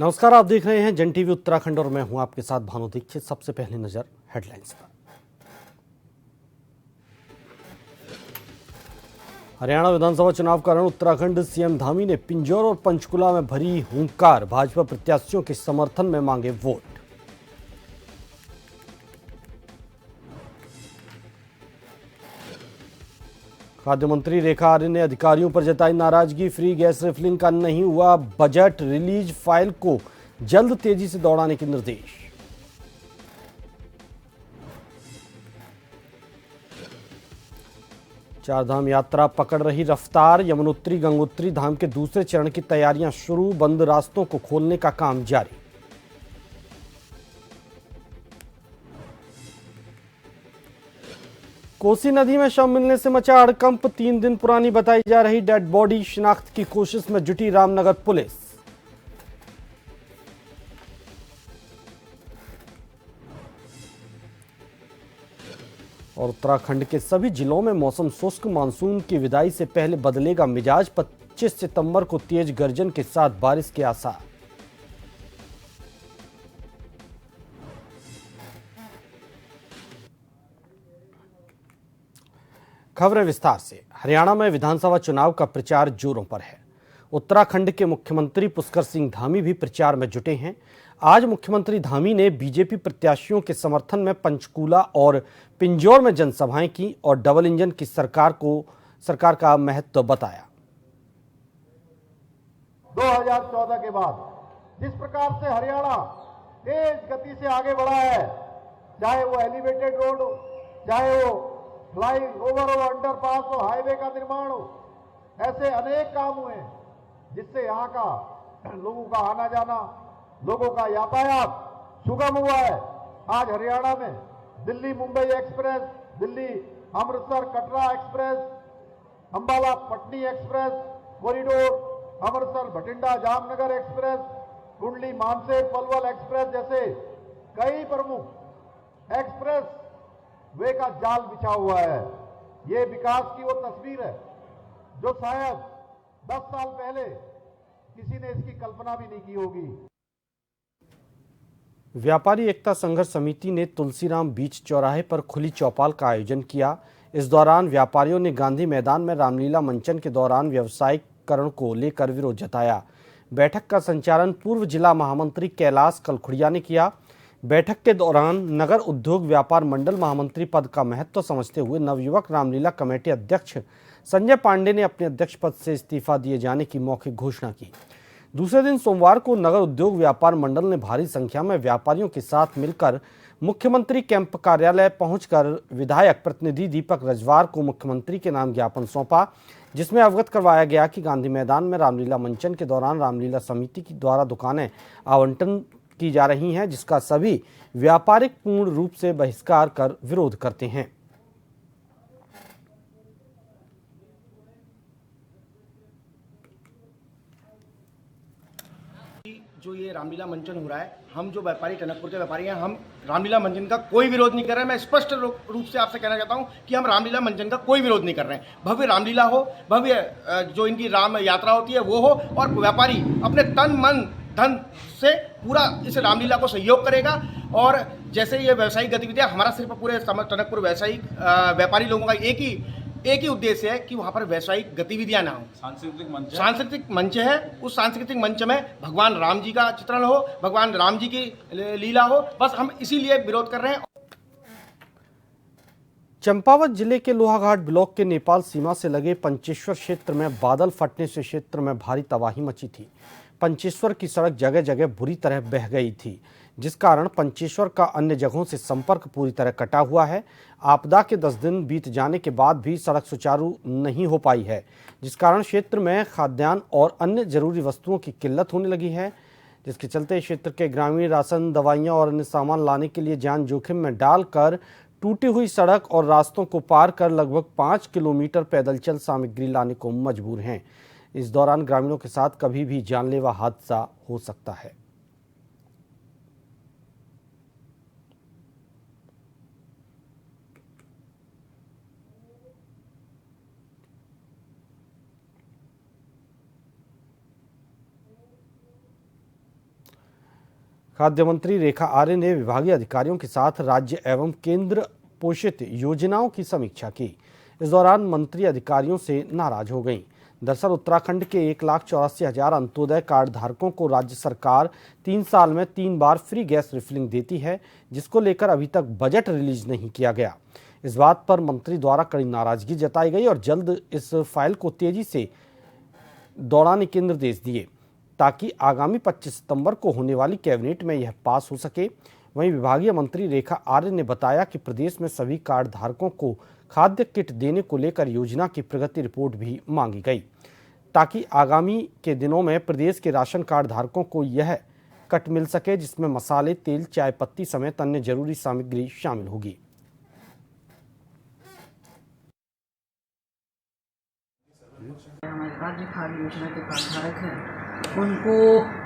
नमस्कार, आप देख रहे हैं जन टीवी उत्तराखंड और मैं हूं आपके साथ भानु दीक्षित। सबसे पहले नजर हेडलाइंस पर। हरियाणा विधानसभा चुनाव के कारण उत्तराखंड सीएम धामी ने पिंजौर और पंचकुला में भरी हुंकार, भाजपा प्रत्याशियों के समर्थन में मांगे वोट। खाद्य मंत्री रेखा आर्य ने अधिकारियों पर जताई नाराजगी, फ्री गैस रिफिलिंग का नहीं हुआ बजट रिलीज, फाइल को जल्द तेजी से दौड़ाने के निर्देश। चारधाम यात्रा पकड़ रही रफ्तार, यमुनोत्री गंगोत्री धाम के दूसरे चरण की तैयारियां शुरू, बंद रास्तों को खोलने का काम जारी। कोसी नदी में शव मिलने से मचा हड़कंप, 3 दिन पुरानी बताई जा रही डेड बॉडी शिनाख्त की कोशिश में जुटी रामनगर पुलिस। और उत्तराखंड के सभी जिलों में मौसम शुष्क, मानसून की विदाई से पहले बदलेगा मिजाज, 25 सितंबर को तेज गर्जन के साथ बारिश के आसार। खबरें विस्तार से। हरियाणा में विधानसभा चुनाव का प्रचार जोरों पर है। उत्तराखंड के मुख्यमंत्री पुष्कर सिंह धामी भी प्रचार में जुटे हैं। आज मुख्यमंत्री धामी ने बीजेपी प्रत्याशियों के समर्थन में पंचकूला और पिंजौर में जनसभाएं की और डबल इंजन की सरकार का महत्व बताया। 2014 के बाद जिस प्रकार से हरियाणा तेज गति से आगे बढ़ा है, चाहे वो एलिवेटेड रोड हो, चाहे वो फ्लाई ओवर हो, अंडरपास हो, हाईवे का निर्माण हो, ऐसे अनेक काम हुए जिससे यहाँ का लोगों का आना जाना, लोगों का यातायात सुगम हुआ है। आज हरियाणा में Delhi Mumbai express, Delhi Amritsar Katra express, Ambala Patni express corridor, Amritsar Bathinda Jamnagar express, कुंडली मानसेर पलवल एक्सप्रेस जैसे कई प्रमुख एक्सप्रेस वे का जाल बिछा हुआ है। ये विकास की वो तस्वीर है जो शायद 10 साल पहले किसी ने इसकी कल्पना भी नहीं की होगी। व्यापारी एकता संघर्ष समिति ने तुलसीराम बीच चौराहे पर खुली चौपाल का आयोजन किया। इस दौरान व्यापारियों ने गांधी मैदान में रामलीला मंचन के दौरान व्यावसायिकरण को लेकर विरोध जताया। बैठक का संचालन पूर्व जिला महामंत्री कैलाश कलखुड़िया ने किया। बैठक के दौरान नगर उद्योग व्यापार मंडल महामंत्री पद का महत्व समझते हुए नवयुवक रामलीला कमेटी अध्यक्ष संजय पांडे ने अपने अध्यक्ष पद से इस्तीफा दिए जाने की मौखिक घोषणा की। दूसरे दिन सोमवार को नगर उद्योग व्यापार मंडल ने भारी संख्या में व्यापारियों के साथ मिलकर मुख्यमंत्री कैंप कार्यालय पहुंचकर विधायक प्रतिनिधि दीपक रजवार को मुख्यमंत्री के नाम ज्ञापन सौंपा, जिसमें अवगत करवाया गया कि गांधी मैदान में रामलीला मंचन के दौरान रामलीला समिति की द्वारा दुकानें आवंटन की जा रही हैं, जिसका सभी व्यापारिक पूर्ण रूप से बहिष्कार कर विरोध करते हैं। जो ये रामलीला मंचन हो रहा है, हम जो व्यापारी टनकपुर के व्यापारी हैं, हम रामलीला मंचन का कोई विरोध नहीं कर रहे हैं। मैं स्पष्ट रूप से आपसे कहना चाहता हूं कि हम रामलीला मंचन का कोई विरोध नहीं कर रहे हैं। भव्य रामलीला हो, भव्य जो इनकी राम यात्रा होती है वो हो, और व्यापारी अपने तन मन धन से पूरा इस रामलीला को सहयोग करेगा। और जैसे ये व्यवसायिक गतिविधियां, हमारा सिर्फ पूरे टनकपुर व्यापारी लोगों का एक ही उद्देश्य है कि वहाँ पर व्यवसायिक गतिविधियां ना हो। सांस्कृतिक मंच है, उस सांस्कृतिक मंच में भगवान राम जी का चित्रण हो, भगवान राम जी की लीला हो, बस हम इसीलिए विरोध कर रहे हैं। चंपावत जिले के लोहाघाट ब्लॉक के नेपाल सीमा से लगे पंचेश्वर क्षेत्र में बादल फटने से क्षेत्र में भारी तबाही मची थी। पंचेश्वर की सड़क जगह जगह बुरी तरह बह गई थी, जिस कारण पंचेश्वर का अन्य जगहों से संपर्क पूरी तरह कटा हुआ है। आपदा के 10 दिन बीत जाने के बाद भी सड़क सुचारू नहीं हो पाई है, जिस कारण क्षेत्र में खाद्यान्न और अन्य जरूरी वस्तुओं की किल्लत होने लगी है, जिसके चलते क्षेत्र के ग्रामीण राशन, दवाइयां और अन्य सामान लाने के लिए जान जोखिम में डालकर टूटी हुई सड़क और रास्तों को पार कर लगभग 5 किलोमीटर पैदल चल सामग्री लाने को मजबूर हैं। इस दौरान ग्रामीणों के साथ कभी भी जानलेवा हादसा हो सकता है। खाद्य मंत्री रेखा आर्य ने विभागीय अधिकारियों के साथ राज्य एवं केंद्र पोषित योजनाओं की समीक्षा की। इस दौरान मंत्री अधिकारियों से नाराज हो गईं। दरअसल उत्तराखंड के 1,84,000 अंत्योदय कार्ड धारकों को राज्य सरकार 3 साल में 3 बार फ्री गैस रिफिलिंग देती है, जिसको लेकर अभी तक बजट रिलीज नहीं किया गया। इस बात पर मंत्री द्वारा कड़ी नाराजगी जताई गई और जल्द इस फाइल को तेजी से दौड़ाने के निर्देश दिए ताकि आगामी 25 सितंबर को होने वाली कैबिनेट में यह पास हो सके। वहीं विभागीय मंत्री रेखा आर्य ने बताया कि प्रदेश में सभी कार्ड धारकों को खाद्य किट देने को लेकर योजना की प्रगति रिपोर्ट भी मांगी गई ताकि आगामी के दिनों में प्रदेश के राशन कार्ड धारकों को यह किट मिल सके, जिसमें मसाले, तेल, चाय पत्ती समेत अन्य जरूरी सामग्री शामिल होगी। हमारे राज्य खाद्य योजना के कार्डधारक हैं उनको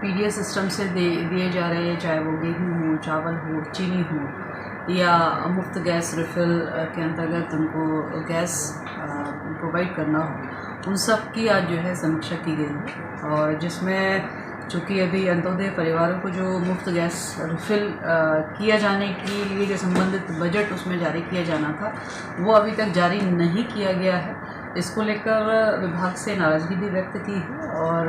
पीडीएस सिस्टम से दिए जा रहे हैं, चाहे वो गेहूँ हो, चावल हो, चीनी हो, या मुफ्त गैस रिफिल के अंतर्गत उनको गैस प्रोवाइड करना हो, उन सब की आज जो है समीक्षा की गई है। और जिसमें चूँकि अभी अंत्योदय परिवारों को जो मुफ्त गैस रिफिल किया जाने के लिए जो संबंधित बजट उसमें जारी किया जाना था, वो अभी तक जारी नहीं किया गया है। इसको लेकर विभाग से नाराज़गी भी व्यक्त की है और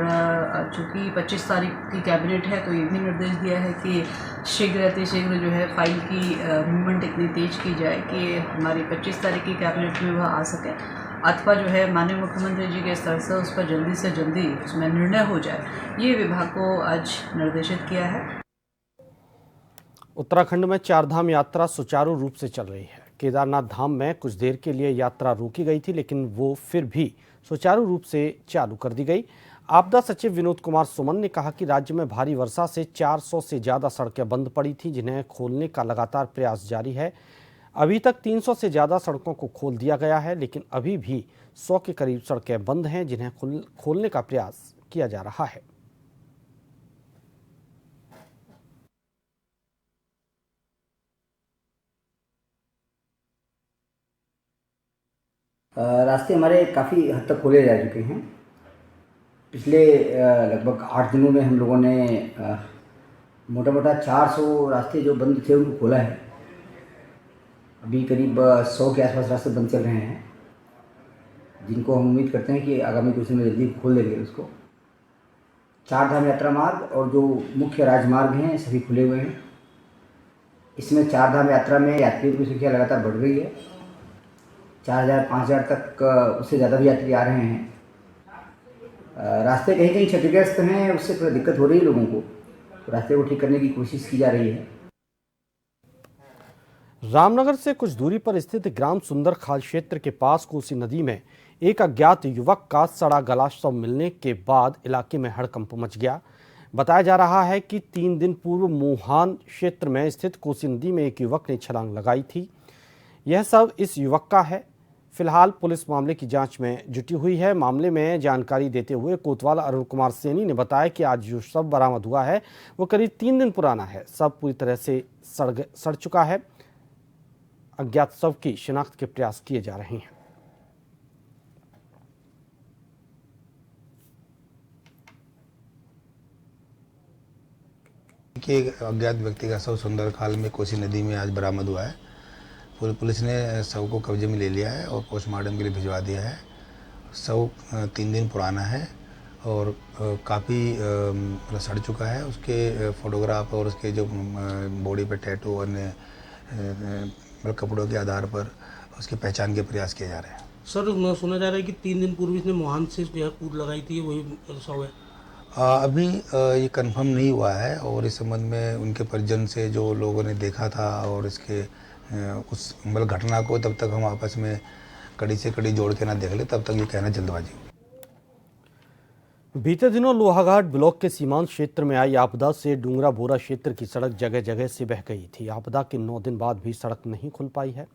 चूँकि 25 तारीख की कैबिनेट है तो ये भी निर्देश दिया है कि शीघ्र जो है फाइल की मूवमेंट इतनी तेज की जाए कि हमारी 25 तारीख की कैबिनेट में वह आ सके, अथवा जो है माननीय मुख्यमंत्री जी के स्तर से उस पर जल्दी से जल्दी उसमें निर्णय हो जाए, ये विभाग को आज निर्देशित किया है। उत्तराखंड में चारधाम यात्रा सुचारू रूप से चल रही है। केदारनाथ धाम में कुछ देर के लिए यात्रा रोकी गई थी, लेकिन वो फिर भी सुचारू रूप से चालू कर दी गई। आपदा सचिव विनोद कुमार सुमन ने कहा कि राज्य में भारी वर्षा से 400 से ज़्यादा सड़कें बंद पड़ी थी, जिन्हें खोलने का लगातार प्रयास जारी है। अभी तक 300 से ज़्यादा सड़कों को खोल दिया गया है, लेकिन अभी भी 100 के करीब सड़कें बंद हैं, जिन्हें खोलने का प्रयास किया जा रहा है। रास्ते हमारे काफ़ी हद तक खोले जा चुके हैं। पिछले लगभग 8 दिनों में हम लोगों ने मोटा मोटा 400 रास्ते जो बंद थे उनको खोला है। अभी करीब 100 के आसपास रास्ते बंद चल रहे हैं, जिनको हम उम्मीद करते हैं कि आगामी कुछ दिन में जल्दी खोल देंगे उसको। चारधाम यात्रा मार्ग और जो मुख्य राजमार्ग हैं सभी खुले हुए हैं। इसमें चारधाम यात्रा में यात्रियों की संख्या लगातार बढ़ रही है। 4,000-5,000 तक उससे ज़्यादा भी यात्री आ रहे हैं। रास्ते कहीं कहीं क्षतिग्रस्त हैं, उससे थोड़ी दिक्कत हो रही है लोगों को, तो रास्ते को ठीक करने की कोशिश की जा रही है। रामनगर से कुछ दूरी पर स्थित ग्राम सुंदर खाल क्षेत्र के पास कोसी नदी में एक अज्ञात युवक का सड़ा गला शव मिलने के बाद इलाके में हड़कंप मच गया। बताया जा रहा है कि 3 दिन पूर्व मोहान क्षेत्र में स्थित कोसी नदी में एक युवक ने छलांग लगाई थी। यह सब इस युवक का है। फिलहाल पुलिस मामले की जांच में जुटी हुई है। मामले में जानकारी देते हुए कोतवाल अरुण कुमार सैनी ने बताया कि आज जो शव बरामद हुआ है वो करीब 3 दिन पुराना है। शव पूरी तरह से सड़ चुका है। अज्ञात शव की शिनाख्त के प्रयास किए जा रहे हैं। एक अज्ञात व्यक्ति का शव सुंदर खाल में कोसी नदी में आज बरामद हुआ है। पूरी पुलिस ने शव को कब्जे में ले लिया है और पोस्टमार्टम के लिए भिजवा दिया है। शव 3 दिन पुराना है और काफ़ी सड़ चुका है। उसके फोटोग्राफ और उसके जो बॉडी पे टैटू और कपड़ों के आधार पर उसकी पहचान के प्रयास किए जा रहे हैं। सर, सुना जा रहा है कि 3 दिन पूर्व इसने मोहान से जो है कूद लगाई थी, वही शव है। अभी ये कंफर्म नहीं हुआ है और इस संबंध में उनके परिजन से जो लोगों ने देखा था और इसके उस मतलब घटना को तब तक हम आपस में कड़ी से कड़ी जोड़ के ना देख ले, तब तक ये कहना जल्दबाजी। बीते दिनों लोहाघाट ब्लॉक के सीमांत क्षेत्र में आई आपदा से डूंगरा बोरा क्षेत्र की सड़क जगह जगह से बह गई थी। आपदा के 9 दिन बाद भी सड़क नहीं खुल पाई है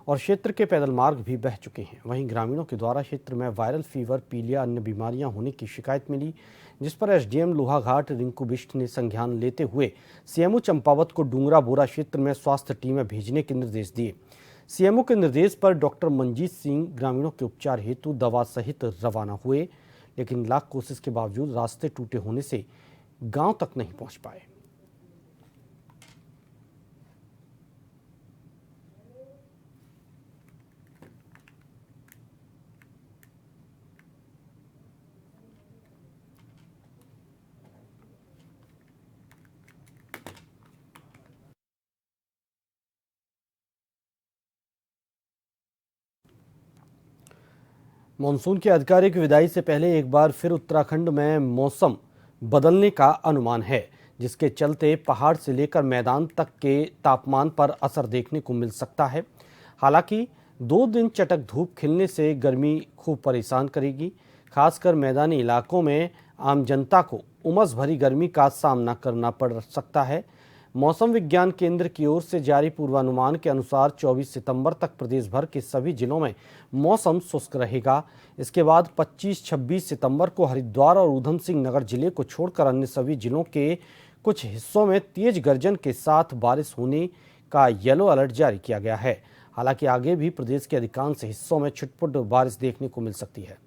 और क्षेत्र के पैदल मार्ग भी बह चुके हैं। वहीं ग्रामीणों के द्वारा क्षेत्र में वायरल फीवर, पीलिया, अन्य बीमारियां होने की शिकायत मिली, जिस पर एसडीएम लोहाघाट रिंकू बिष्ट ने संज्ञान लेते हुए सीएमओ चंपावत को डूंगरा बोरा क्षेत्र में स्वास्थ्य टीमें भेजने के निर्देश दिए। सीएमओ के निर्देश पर डॉक्टर मनजीत सिंह ग्रामीणों के उपचार हेतु दवा सहित रवाना हुए, लेकिन लाख कोशिश के बावजूद रास्ते टूटे होने से गांव तक नहीं पहुंच पाए। मानसून की आधिकारिक विदाई से पहले एक बार फिर उत्तराखंड में मौसम बदलने का अनुमान है, जिसके चलते पहाड़ से लेकर मैदान तक के तापमान पर असर देखने को मिल सकता है। हालांकि 2 दिन चटक धूप खिलने से गर्मी खूब परेशान करेगी। खासकर मैदानी इलाकों में आम जनता को उमस भरी गर्मी का सामना करना पड़ सकता है। मौसम विज्ञान केंद्र की ओर से जारी पूर्वानुमान के अनुसार 24 सितंबर तक प्रदेश भर के सभी जिलों में मौसम शुष्क रहेगा। इसके बाद 25-26 सितंबर को हरिद्वार और ऊधम सिंह नगर जिले को छोड़कर अन्य सभी जिलों के कुछ हिस्सों में तेज गर्जन के साथ बारिश होने का येलो अलर्ट जारी किया गया है। हालांकि आगे भी प्रदेश के अधिकांश हिस्सों में छुटपुट बारिश देखने को मिल सकती है।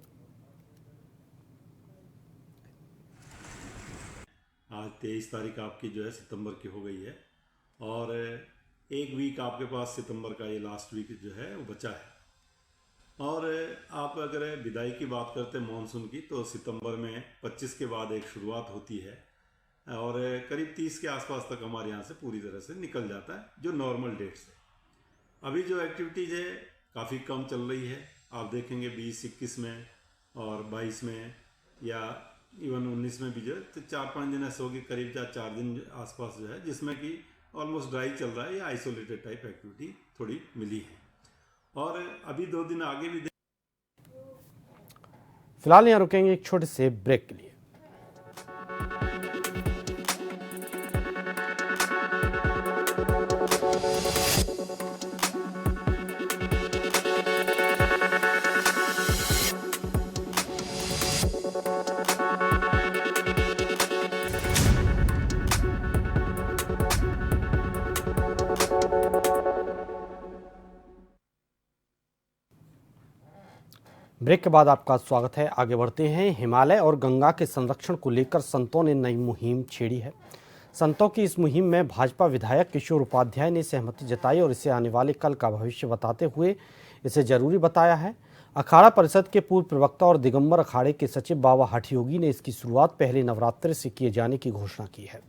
आज 23 तारीख आपकी जो है सितंबर की हो गई है और एक वीक आपके पास सितंबर का ये लास्ट वीक जो है वो बचा है। और आप अगर विदाई की बात करते हैं मानसून की, तो सितंबर में 25 के बाद एक शुरुआत होती है और करीब 30 के आसपास तक हमारे यहाँ से पूरी तरह से निकल जाता है, जो नॉर्मल डेट्स है। अभी जो एक्टिविटीज़ है काफ़ी कम चल रही है। आप देखेंगे 20-21 में और 22 में या इवन 19 में भी जो है तो 4-5 दिन ऐसे होगी, करीब 4 दिन आसपास जो है, जिसमें कि ऑलमोस्ट ड्राई चल रहा है या आइसोलेटेड टाइप एक्टिविटी थोड़ी मिली है। और अभी 2 दिन आगे भी फिलहाल यहाँ रुकेंगे एक छोटे से ब्रेक के लिए। ब्रेक के बाद आपका स्वागत है। आगे बढ़ते हैं। हिमालय और गंगा के संरक्षण को लेकर संतों ने नई मुहिम छेड़ी है। संतों की इस मुहिम में भाजपा विधायक किशोर उपाध्याय ने सहमति जताई और इसे आने वाले कल का भविष्य बताते हुए इसे जरूरी बताया है। अखाड़ा परिषद के पूर्व प्रवक्ता और दिगंबर अखाड़े के सचिव बाबा हठयोगी ने इसकी शुरुआत पहले नवरात्रि से किए जाने की घोषणा की है।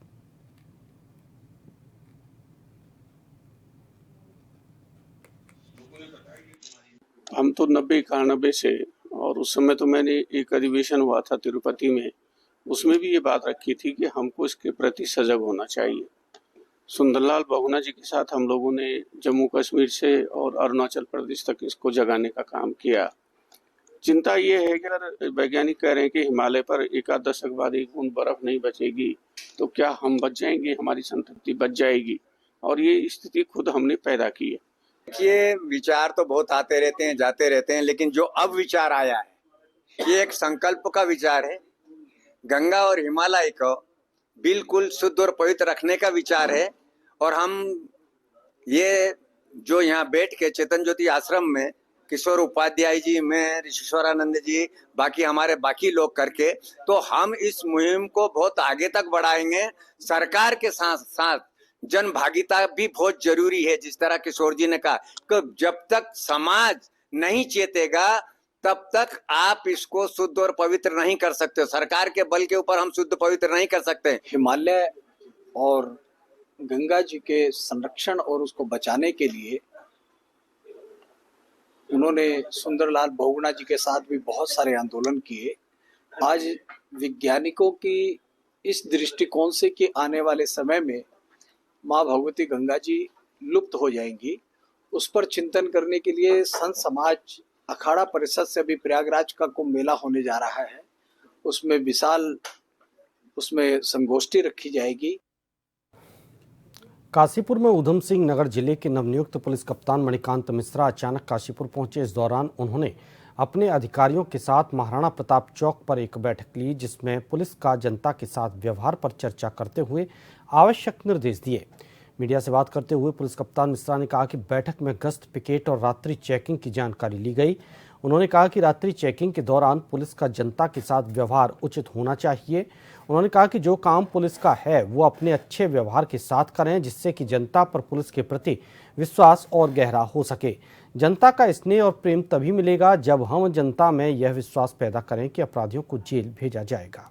हम तो 90-91 से, और उस समय तो मैंने एक अधिवेशन हुआ था तिरुपति में, उसमें भी ये बात रखी थी कि हमको इसके प्रति सजग होना चाहिए। सुंदरलाल बहुगुणा जी के साथ हम लोगों ने जम्मू कश्मीर से और अरुणाचल प्रदेश तक इसको जगाने का काम किया। चिंता ये है कि अगर वैज्ञानिक कह रहे हैं कि हिमालय पर एक आध दशक बाद एक बूंद बर्फ नहीं बचेगी, तो क्या हम बच जाएंगे, हमारी संतति बच जाएगी? और ये स्थिति खुद हमने पैदा की है। देखिए, विचार तो बहुत आते रहते हैं, जाते रहते हैं, लेकिन जो अब विचार आया है ये एक संकल्प का विचार है। गंगा और हिमालय को बिल्कुल शुद्ध और पवित्र रखने का विचार है। और हम ये जो यहाँ बैठ के चेतन ज्योति आश्रम में किशोर उपाध्याय जी, मैं, ऋषिश्वरानंद जी, बाकी हमारे बाकी लोग करके, तो हम इस मुहिम को बहुत आगे तक बढ़ाएंगे। सरकार के साथ साथ जन भागीदारी भी बहुत जरूरी है। जिस तरह किशोर जी ने कहा कि जब तक समाज नहीं चेतेगा तब तक आप इसको शुद्ध और पवित्र नहीं कर सकते। सरकार के बल के ऊपर हम शुद्ध पवित्र नहीं कर सकते। हिमालय और गंगा जी के संरक्षण और उसको बचाने के लिए उन्होंने सुंदरलाल बहुगुणा जी के साथ भी बहुत सारे आंदोलन किए। आज वैज्ञानिकों की इस दृष्टिकोण से कि आने वाले समय में माँ भगवती गंगा जी लुप्त हो जाएंगी, उस पर चिंतन करने के लिए संत समाज अखाड़ा परिषद से भी प्रयागराज का कुंभ मेला होने जा रहा है। उसमें विशाल संगोष्ठी रखी जाएगी। काशीपुर में ऊधम सिंह नगर जिले के नवनियुक्त पुलिस कप्तान मणिकांत मिश्रा अचानक काशीपुर पहुंचे। इस दौरान उन्होंने अपने अधिकारियों के साथ महाराणा प्रताप चौक पर एक बैठक ली, जिसमें पुलिस का जनता के साथ व्यवहार पर चर्चा करते हुए आवश्यक निर्देश दिए। मीडिया से बात करते हुए पुलिस कप्तान मिश्रा ने कहा कि बैठक में गश्त, पिकेट और रात्रि चेकिंग की जानकारी ली गई। उन्होंने कहा कि रात्रि चेकिंग के दौरान पुलिस का जनता के साथ व्यवहार उचित होना चाहिए। उन्होंने कहा कि जो काम पुलिस का है वो अपने अच्छे व्यवहार के साथ करें, जिससे कि जनता पर पुलिस के प्रति विश्वास और गहरा हो सके। जनता का स्नेह और प्रेम तभी मिलेगा जब हम जनता में यह विश्वास पैदा करें कि अपराधियों को जेल भेजा जाएगा।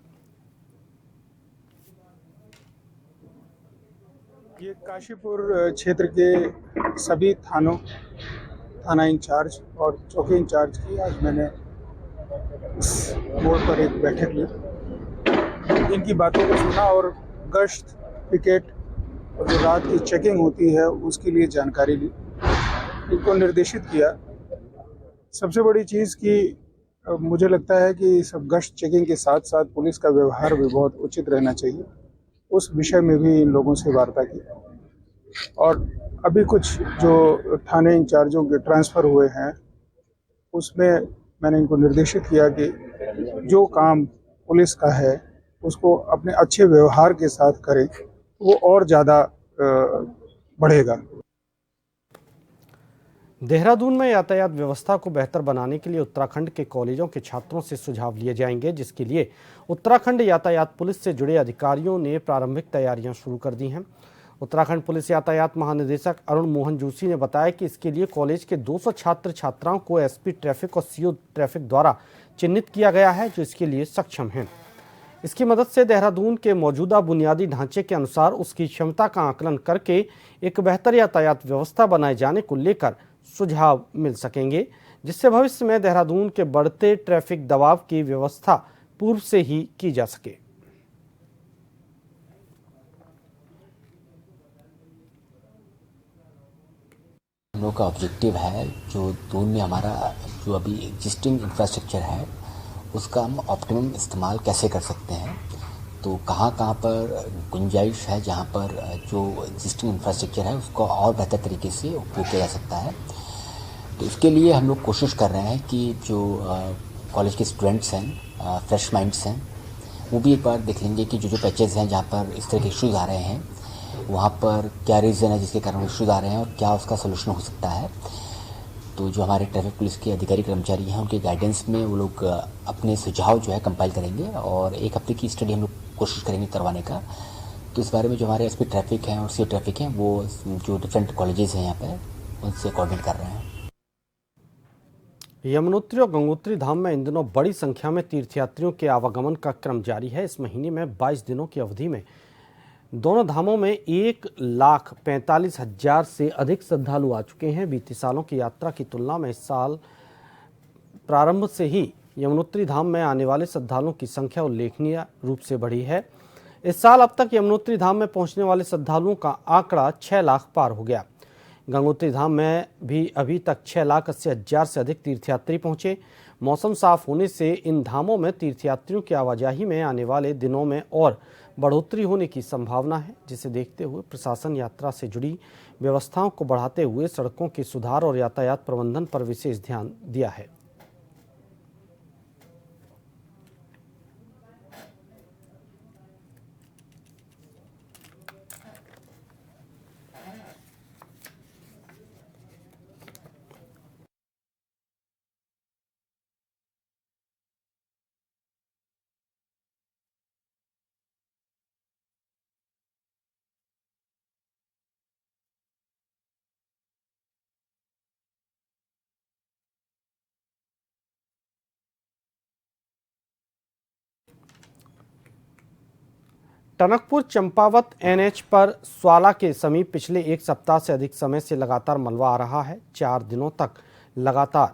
ये काशीपुर क्षेत्र के सभी थाना इंचार्ज और चौकी इंचार्ज की आज मैंने इस मोड़ पर एक बैठक ली, इनकी बातों को सुना और गश्त, पिकेट और जो रात की चेकिंग होती है उसके लिए जानकारी ली, इनको निर्देशित किया। सबसे बड़ी चीज़ कि मुझे लगता है कि सब गश्त चेकिंग के साथ साथ पुलिस का व्यवहार भी बहुत उचित रहना चाहिए, उस विषय में भी इन लोगों से वार्ता की। और अभी कुछ जो थाने इंचार्जों के ट्रांसफ़र हुए हैं उसमें मैंने इनको निर्देशित किया कि जो काम पुलिस का है उसको अपने अच्छे व्यवहार के साथ करें, वो और ज़्यादा बढ़ेगा। देहरादून में यातायात व्यवस्था को बेहतर बनाने के लिए उत्तराखंड के कॉलेजों के छात्रों से सुझाव लिए जाएंगे, जिसके लिए उत्तराखंड यातायात पुलिस से जुड़े अधिकारियों ने प्रारंभिक तैयारियां शुरू कर दी हैं। उत्तराखंड पुलिस यातायात महानिदेशक अरुण मोहन जोशी ने बताया कि इसके लिए कॉलेज के 200 छात्र छात्राओं को एसपी ट्रैफिक और सीओ ट्रैफिक द्वारा चिन्हित किया गया है, जो इसके लिए सक्षम हैं। इसकी मदद से देहरादून के मौजूदा बुनियादी ढांचे के अनुसार उसकी क्षमता का आकलन करके एक बेहतर यातायात व्यवस्था बनाए जाने को लेकर सुझाव मिल सकेंगे, जिससे भविष्य में देहरादून के बढ़ते ट्रैफिक दबाव की व्यवस्था पूर्व से ही की जा सके। हम लोग का ऑब्जेक्टिव है जो दून में हमारा जो अभी एग्जिस्टिंग इंफ्रास्ट्रक्चर है उसका हम ऑप्टिमम इस्तेमाल कैसे कर सकते हैं, तो कहाँ पर गुंजाइश है जहाँ पर जो एग्जिस्टिंग इंफ्रास्ट्रक्चर है उसको और बेहतर तरीके से उपयोग किया जा सकता है। तो इसके लिए हम लोग कोशिश कर रहे हैं कि जो कॉलेज के स्टूडेंट्स हैं, फ्रेश माइंड्स हैं, वो भी एक बार देख लेंगे कि जो पैचेज़ हैं जहाँ पर इस तरह के इश्यूज़ आ रहे हैं वहाँ पर क्या रीज़न है जिसके कारण इश्यूज़ आ रहे हैं और क्या उसका सोल्यूशन हो सकता है। तो जो हमारे ट्रैफिक पुलिस के अधिकारी कर्मचारी हैं उनके गाइडेंस में वो लोग अपने सुझाव जो है कंपाइल करेंगे और एक हफ्ते की स्टडी हम लोग कोशिश करेंगे करवाने का। तो इस बारे में जो हमारे एसपी ट्रैफिक हैं और सीओ ट्रैफिक हैं वो जो डिफरेंट कॉलेजेस हैं यहाँ पर उनसे कोऑर्डिनेट कर रहे हैं। यमुनोत्री और गंगोत्री धाम में इन दिनों बड़ी संख्या में तीर्थयात्रियों के आवागमन का क्रम जारी है। इस महीने में 22 दिनों की अवधि में दोनों धामों में 1,45,000 से अधिक श्रद्धालु आ चुके हैं। बीते सालों की यात्रा की तुलना में इस साल प्रारंभ से ही यमुनोत्री धाम में आने वाले श्रद्धालुओं की संख्या उल्लेखनीय रूप से बढ़ी है। इस साल अब तक यमुनोत्री धाम में पहुंचने वाले श्रद्धालुओं का आंकड़ा 6 लाख पार हो गया। गंगोत्री धाम में भी अभी तक 6,80,000 से अधिक तीर्थयात्री पहुंचे। मौसम साफ होने से इन धामों में तीर्थयात्रियों की आवाजाही में आने वाले दिनों में और बढ़ोतरी होने की संभावना है, जिसे देखते हुए प्रशासन यात्रा से जुड़ी व्यवस्थाओं को बढ़ाते हुए सड़कों के सुधार और यातायात प्रबंधन पर विशेष ध्यान दिया है। टनकपुर चंपावत एनएच पर स्वाला के समीप पिछले एक सप्ताह से अधिक समय से लगातार मलबा आ रहा है। 4 दिनों तक लगातार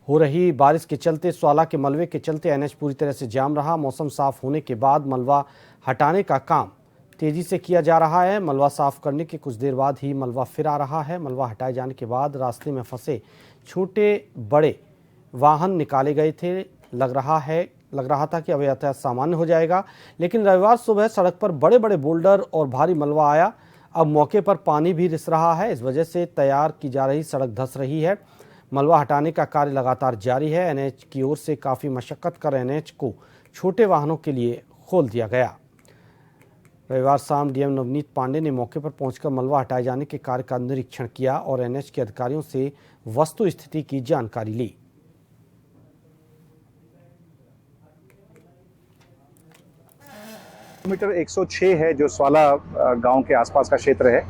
हो रही बारिश के चलते स्वाला के मलबे के चलते एनएच पूरी तरह से जाम रहा। मौसम साफ होने के बाद मलबा हटाने का काम तेजी से किया जा रहा है। मलबा साफ करने के कुछ देर बाद ही मलबा फिर आ रहा है। मलबा हटाए जाने के बाद रास्ते में फंसे छोटे बड़े वाहन निकाले गए थे। लग रहा था कि अब यातायात सामान्य हो जाएगा, लेकिन रविवार सुबह सड़क पर बड़े बड़े बोल्डर और भारी मलबा आया। अब मौके पर पानी भी रिस रहा है। इस वजह से तैयार की जा रही सड़क धंस रही है। मलबा हटाने का कार्य लगातार जारी है। एनएच की ओर से काफ़ी मशक्कत कर एनएच को छोटे वाहनों के लिए खोल दिया गया। रविवार शाम डीएम नवनीत पांडे ने मौके पर पहुंचकर मलबा हटाए जाने के कार्य का निरीक्षण किया और एनएच के अधिकारियों से वस्तु स्थिति की जानकारी ली। किलोमीटर 106 है जो स्वाला गांव के आसपास का क्षेत्र है।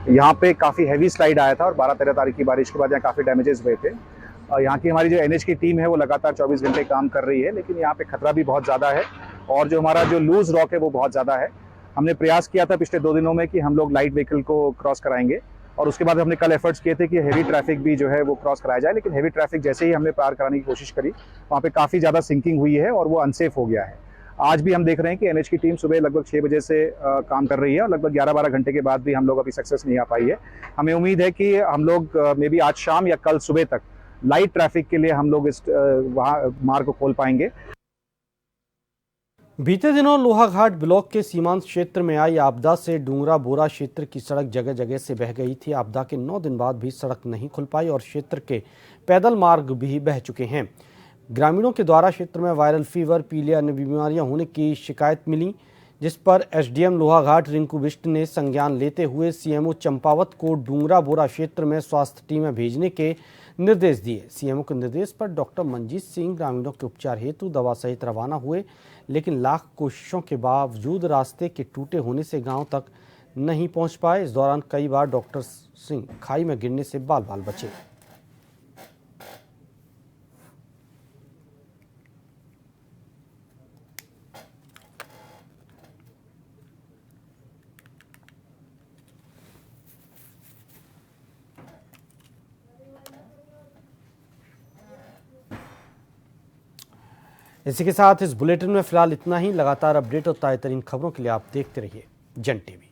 यहाँ पे काफ़ी हैवी स्लाइड आया था और 12-13 तारीख की बारिश के बाद यहाँ काफ़ी डैमेजेस हुए थे। यहाँ की हमारी जो एनएच की टीम है वो लगातार 24 घंटे काम कर रही है, लेकिन यहाँ पे खतरा भी बहुत ज़्यादा है और जो हमारा जो लूज रॉक है वो बहुत ज़्यादा है। हमने प्रयास किया था पिछले 2 दिनों में कि हम लोग लाइट व्हीकल को क्रॉस कराएंगे और उसके बाद हमने कल एफर्ट्स किए थे कि हेवी ट्रैफिक भी जो है वो क्रॉस कराया जाए, लेकिन हेवी ट्रैफिक जैसे ही हमने पार कराने की कोशिश करी वहाँ पे काफ़ी ज़्यादा सिंकिंग हुई है और वो अनसेफ हो गया है। आज भी हम देख रहे हैं कि एनएच की टीम सुबह लगभग 6 बजे से काम कर रही है और लगभग 11-12 घंटे के बाद भी हम लोग अभी सक्सेस नहीं आ पाई है। हमें उम्मीद है कि हम लोग मे बी आज शाम या कल सुबह तक लाइट ट्रैफिक के लिए हम लोग इस वहाँ मार्ग को खोल पाएंगे। बीते दिनों लोहाघाट ब्लॉक के सीमांत क्षेत्र में आई आपदा से डूंगरा बोरा क्षेत्र की सड़क जगह जगह से बह गई थी। आपदा के 9 दिन बाद भी सड़क नहीं खुल पाई और क्षेत्र के पैदल मार्ग भी बह चुके हैं। ग्रामीणों के द्वारा क्षेत्र में वायरल फीवर, पीलिया, अन्य बीमारियां होने की शिकायत मिली, जिस पर एसडीएम लोहाघाट रिंकू बिष्ट ने संज्ञान लेते हुए सीएमओ चंपावत को डूंगरा बोरा क्षेत्र में स्वास्थ्य टीमें भेजने के निर्देश दिए। सीएमओ के निर्देश पर डॉक्टर मंजीत सिंह ग्रामीणों के उपचार हेतु दवा सहित रवाना हुए, लेकिन लाख कोशिशों के बावजूद रास्ते के टूटे होने से गांव तक नहीं पहुंच पाए। इस दौरान कई बार डॉक्टर सिंह खाई में गिरने से बाल बाल बचे। इसी के साथ इस बुलेटिन में फिलहाल इतना ही। लगातार अपडेट और ताज़ा तरीन खबरों के लिए आप देखते रहिए जन टीवी।